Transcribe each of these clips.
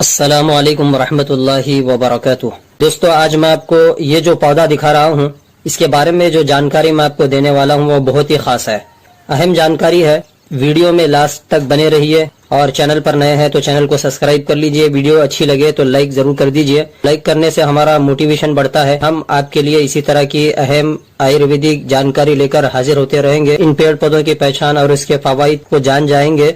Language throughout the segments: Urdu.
السلام علیکم ورحمۃ اللہ وبرکاتہ۔ دوستو، آج میں آپ کو یہ جو پودا دکھا رہا ہوں اس کے بارے میں جو جانکاری میں آپ کو دینے والا ہوں وہ بہت ہی خاص ہے، اہم جانکاری ہے۔ ویڈیو میں لاسٹ تک بنے رہیے، اور چینل پر نئے ہیں تو چینل کو سبسکرائب کر لیجئے۔ ویڈیو اچھی لگے تو لائک ضرور کر دیجئے، لائک کرنے سے ہمارا موٹیویشن بڑھتا ہے۔ ہم آپ کے لیے اسی طرح کی اہم آیورویدک جانکاری لے کر حاضر ہوتے رہیں گے۔ ان پیڑ پودوں کی پہچان اور اس کے فوائد کو جان جائیں گے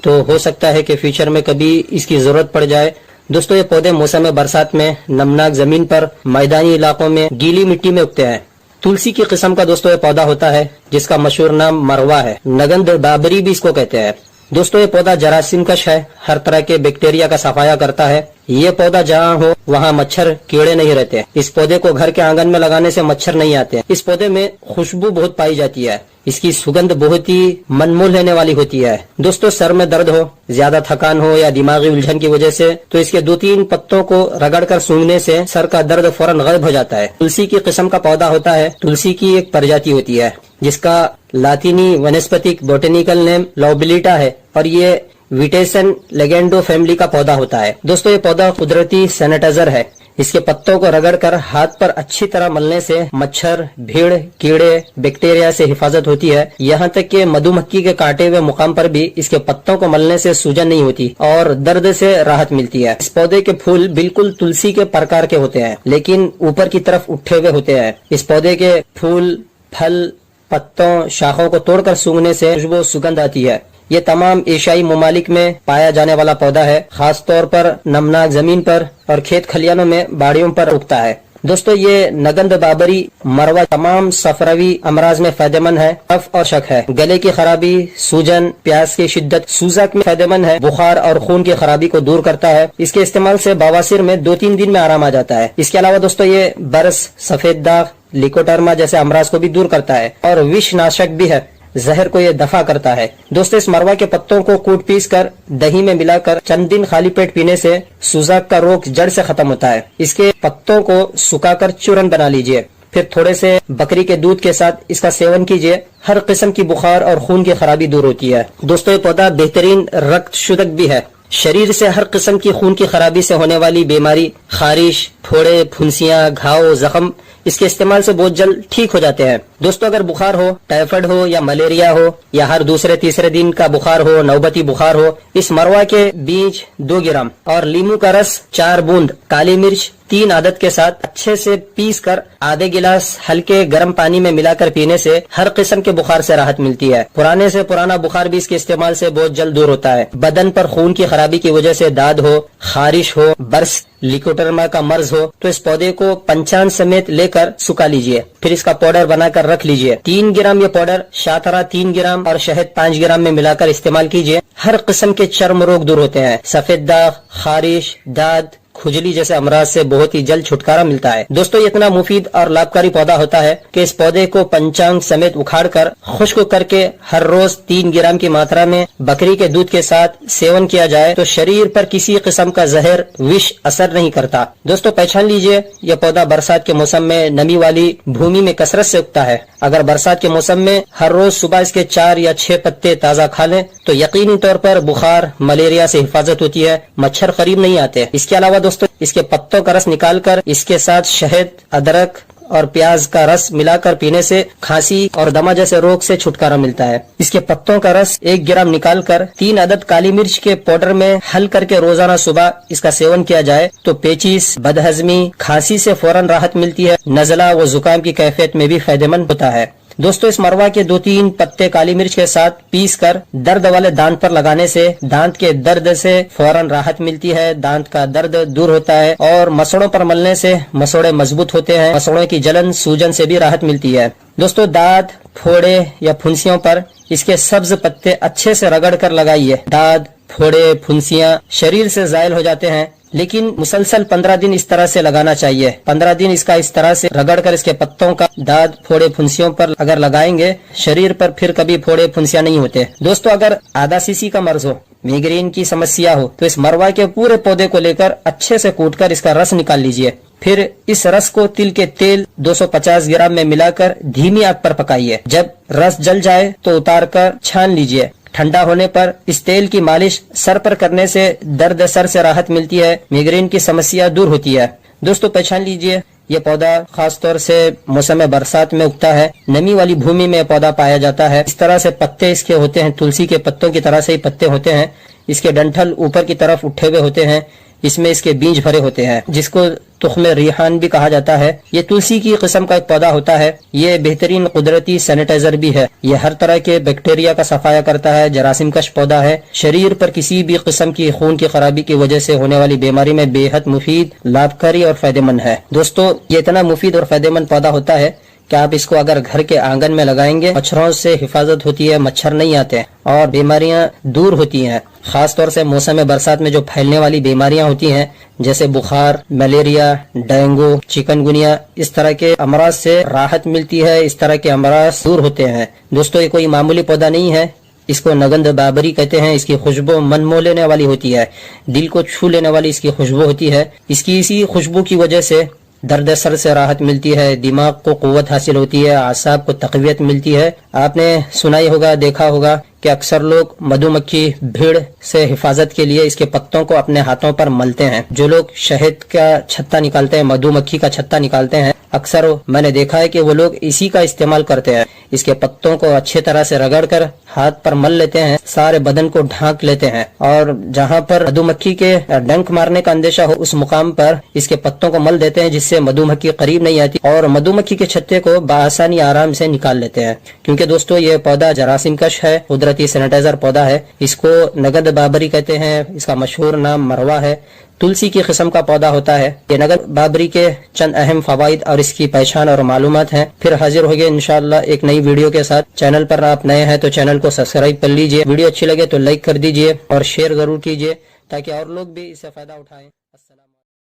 تو ہو سکتا ہے کہ فیوچر میں کبھی اس کی ضرورت پڑ جائے۔ دوستو، یہ پودے موسم برسات میں نمناک زمین پر، میدانی علاقوں میں، گیلی مٹی میں اگتے ہیں۔ تلسی کی قسم کا دوستو یہ پودا ہوتا ہے جس کا مشہور نام مروا ہے، نگند بابری بھی اس کو کہتے ہیں۔ دوستو، یہ پودا جراثیم کش ہے، ہر طرح کے بیکٹیریا کا صفایا کرتا ہے۔ یہ پودا جہاں ہو وہاں مچھر کیڑے نہیں رہتے۔ اس پودے کو گھر کے آنگن میں لگانے سے مچھر نہیں آتے۔ اس پودے میں خوشبو بہت پائی جاتی ہے، اس کی سگندھ بہت ہی من مول لینے والی ہوتی ہے۔ دوستو، سر میں درد ہو، زیادہ تھکان ہو یا دماغی الجھن کی وجہ سے تو اس کے 2-3 پتوں کو رگڑ کر سونگھنے سے سر کا درد فوراً غائب ہو جاتا ہے۔ تلسی کی قسم کا پودا ہوتا ہے۔ تلسی کی ایک پرجاتی ہوتی ہے جس کا لاطینی ونسپتک بوٹینیکل نیم لوبلیٹا ہے، اور یہ ویٹیسن لیگینڈو فیملی کا پودا ہوتا ہے۔ دوستو، یہ پودا قدرتی سینیٹائزر ہے۔ اس کے پتوں کو رگڑ کر ہاتھ پر اچھی طرح ملنے سے مچھر، بھیڑ، کیڑے، بیکٹیریا سے حفاظت ہوتی ہے۔ یہاں تک کہ مدھو مکھی کے کاٹے ہوئے مقام پر بھی اس کے پتوں کو ملنے سے سوجن نہیں ہوتی اور درد سے راحت ملتی ہے۔ اس پودے کے پھول بالکل تلسی کے پرکار کے ہوتے ہیں لیکن اوپر کی طرف اٹھے ہوئے ہوتے ہیں۔ اس پودے کے پھول، پھل، پتوں، شاخوں کو توڑ کر سونگھنے سے خوشبو سگندھ آتی ہے۔ یہ تمام ایشیائی ممالک میں پایا جانے والا پودا ہے، خاص طور پر نمناک زمین پر اور کھیت کھلیانوں میں باڑیوں پر اگتا ہے۔ دوستو، یہ نگند بابری مروا تمام صفراوی امراض میں فائدہ مند ہے۔ کف اور شک ہے، گلے کی خرابی، سوجن، پیاس کی شدت، سوزک میں فائدہ مند ہے، بخار اور خون کی خرابی کو دور کرتا ہے۔ اس کے استعمال سے بواسیر میں 2-3 دن میں آرام آ جاتا ہے۔ اس کے علاوہ دوستو، یہ برس، سفید داغ، لیکوٹرما جیسے امراض کو بھی دور کرتا ہے، اور وش ناشک بھی ہے، زہر کو یہ دفع کرتا ہے۔ دوستو، اس مروا کے پتوں کو کوٹ پیس کر دہی میں ملا کر چند دن خالی پیٹ پینے سے سوزاک کا روگ جڑ سے ختم ہوتا ہے۔ اس کے پتوں کو سکھا کر چورن بنا لیجئے، پھر تھوڑے سے بکری کے دودھ کے ساتھ اس کا سیون کیجئے۔ ہر قسم کی بخار اور خون کی خرابی دور ہوتی ہے۔ دوستو، یہ پودا بہترین رکت شدک بھی ہے۔ شریر سے ہر قسم کی خون کی خرابی سے ہونے والی بیماری، خارش، پھوڑے، پھنسیاں، گھاؤ، زخم اس کے استعمال سے بہت جلد ٹھیک ہو جاتے ہیں۔ دوستو، اگر بخار ہو، ٹائیفائڈ ہو یا ملیریا ہو یا ہر دوسرے تیسرے دن کا بخار ہو، نوبتی بخار ہو، اس مروا کے بیج 2 گرام اور لیمو کا رس 4 بوند، کالی مرچ 3 عدد کے ساتھ اچھے سے پیس کر آدھے گلاس ہلکے گرم پانی میں ملا کر پینے سے ہر قسم کے بخار سے راحت ملتی ہے۔ پرانے سے پرانا بخار بھی اس کے استعمال سے بہت جلد دور ہوتا ہے۔ بدن پر خون کی خرابی کی وجہ سے داد ہو، خارش ہو، برس، لیکوٹرما کا مرض ہو تو اس پودے کو پنچان سمیت لے کر سکھا لیجئے، پھر اس کا پاؤڈر بنا کر رکھ لیجئے۔ 3 گرام یہ پاؤڈر شاترا 3 گرام اور شہد 5 گرام میں ملا کر استعمال کیجئے۔ ہر قسم کے چرم روگ دور ہوتے ہیں۔ سفید داغ، خارش، داد، کھجلی جیسے امراض سے بہت ہی جلد چھٹکارا ملتا ہے۔ دوستو، یہ اتنا مفید اور لابھکاری پودا ہوتا ہے کہ اس پودے کو پنچانگ سمیت اکھاڑ کر خشک کر کے ہر روز 3 گرام کی ماترا میں بکری کے دودھ کے ساتھ سیون کیا جائے تو شریر پر کسی قسم کا زہر، وش اثر نہیں کرتا۔ دوستو، پہچان لیجئے، یہ پودا برسات کے موسم میں نمی والی بھومی میں کثرت سے اگتا ہے۔ اگر برسات کے موسم میں ہر روز صبح اس کے 4 یا 6 پتے تازہ کھا لیں تو یقینی طور پر بخار، ملیریا سے حفاظت ہوتی ہے، مچھر قریب نہیں آتے۔ اس کے علاوہ دوستو، اس کے پتوں کا رس نکال کر اس کے ساتھ شہد، ادرک اور پیاز کا رس ملا کر پینے سے کھانسی اور دمہ جیسے روگ سے چھٹکارا ملتا ہے۔ اس کے پتوں کا رس 1 گرام نکال کر 3 عدد کالی مرچ کے پاؤڈر میں حل کر کے روزانہ صبح اس کا سیون کیا جائے تو پیچیس، بدہضمی، کھانسی سے فوراً راحت ملتی ہے۔ نزلہ و زکام کی کیفیت میں بھی فائدہ مند ہوتا ہے۔ دوستو، اس مروا کے 2-3 پتے کالی مرچ کے ساتھ پیس کر درد والے دانت پر لگانے سے دانت کے درد سے فوراً راحت ملتی ہے، دانت کا درد دور ہوتا ہے، اور مسوڑوں پر ملنے سے مسوڑے مضبوط ہوتے ہیں، مسوڑوں کی جلن، سوجن سے بھی راحت ملتی ہے۔ دوستو، داد، پھوڑے یا پھنسیوں پر اس کے سبز پتے اچھے سے رگڑ کر لگائیے۔ داد، پھوڑے، پھنسیاں شریر سے زائل ہو جاتے ہیں، لیکن مسلسل 15 دن اس طرح سے لگانا چاہیے۔ 15 دن اس کا اس طرح سے رگڑ کر اس کے پتوں کا داد، پھوڑے، پھنسیوں پر اگر لگائیں گے شریر پر پھر کبھی پھوڑے، پھنسیاں نہیں ہوتے۔ دوستو، اگر آدھا سیسی کا مرض ہو، میگرین کی سمسیا ہو تو اس مروا کے پورے پودے کو لے کر اچھے سے کوٹ کر اس کا رس نکال لیجئے، پھر اس رس کو تل کے تیل 250 گرام میں ملا کر دھیمی آگ پر پکائیے۔ جب رس جل جائے تو اتار کر چھان لیجئے، ٹھنڈا ہونے پر اس تیل کی مالش سر پر کرنے سے درد سر سے راحت ملتی ہے، میگرین کی سمسیا دور ہوتی ہے۔ دوستو پہچان لیجئے، یہ پودا خاص طور سے موسم برسات میں اگتا ہے، نمی والی بھومی میں پودا پایا جاتا ہے۔ اس طرح سے پتے اس کے ہوتے ہیں، تلسی کے پتوں کی طرح سے ہی پتے ہوتے ہیں۔ اس کے ڈنٹھل اوپر کی طرف اٹھے ہوئے ہوتے ہیں، اس میں اس کے بیج بھرے ہوتے ہیں، جس کو تخم ریحان بھی کہا جاتا ہے۔ یہ تلسی کی قسم کا ایک پودا ہوتا ہے، یہ بہترین قدرتی سینیٹائزر بھی ہے، یہ ہر طرح کے بیکٹیریا کا صفایا کرتا ہے، جراثیم کش پودا ہے، شریر پر کسی بھی قسم کی خون کی خرابی کی وجہ سے ہونے والی بیماری میں بے حد مفید، لابھکاری اور فائدہ مند ہے۔ دوستو یہ اتنا مفید اور فائدہ مند پودا ہوتا ہے کہ آپ اس کو اگر گھر کے آنگن میں لگائیں گے، مچھروں سے حفاظت ہوتی ہے، مچھر نہیں آتے اور بیماریاں دور ہوتی ہیں۔ خاص طور سے موسم برسات میں جو پھیلنے والی بیماریاں ہوتی ہیں جیسے بخار، ملیریا، ڈینگو، چکن گنیا، اس طرح کے امراض سے راحت ملتی ہے، اس طرح کے امراض دور ہوتے ہیں۔ دوستو یہ کوئی معمولی پودا نہیں ہے، اس کو نگند بابری کہتے ہیں۔ اس کی خوشبو من مو لینے والی ہوتی ہے، دل کو چھو لینے والی اس کی خوشبو ہوتی ہے۔ اس کی اسی خوشبو کی وجہ سے درد سر سے راحت ملتی ہے، دماغ کو قوت حاصل ہوتی ہے، اعصاب کو تقویت ملتی ہے۔ آپ نے سنا ہی ہوگا، دیکھا ہوگا کہ اکثر لوگ مدھو مکھی بھیڑ سے حفاظت کے لیے اس کے پتوں کو اپنے ہاتھوں پر ملتے ہیں۔ جو لوگ شہد کا چھتا نکالتے ہیں، مدھو مکھی کا چھتا نکالتے ہیں، اکثر میں نے دیکھا ہے کہ وہ لوگ اسی کا استعمال کرتے ہیں۔ اس کے پتوں کو اچھے طرح سے رگڑ کر ہاتھ پر مل لیتے ہیں، سارے بدن کو ڈھانک لیتے ہیں، اور جہاں پر مدھو مکھی کے ڈنک مارنے کا اندیشہ ہو اس مقام پر اس کے پتوں کو مل دیتے ہیں، جس سے مدھو مکھی قریب نہیں آتی، اور مدھو مکھی کے چھتے کو بآسانی آرام سے نکال لیتے ہیں۔ کیونکہ دوستو یہ پودا جراثیم کش ہے، قدرتی سینیٹائزر پودا ہے، اس کو نگند بابری کہتے ہیں، اس کا مشہور نام مروا ہے، تلسی کی قسم کا پودا ہوتا ہے۔ یہ نگند بابری کے چند اہم فوائد اور اس کی پہچان اور معلومات ہیں۔ پھر حاضر ہوگئے انشاءاللہ ایک نئی ویڈیو کے ساتھ۔ چینل پر آپ نئے ہیں تو چینل کو سبسکرائب کر لیجئے، ویڈیو اچھی لگے تو لائک کر دیجئے اور شیئر ضرور کیجئے تاکہ اور لوگ بھی اس سے فائدہ اٹھائیں۔ السلام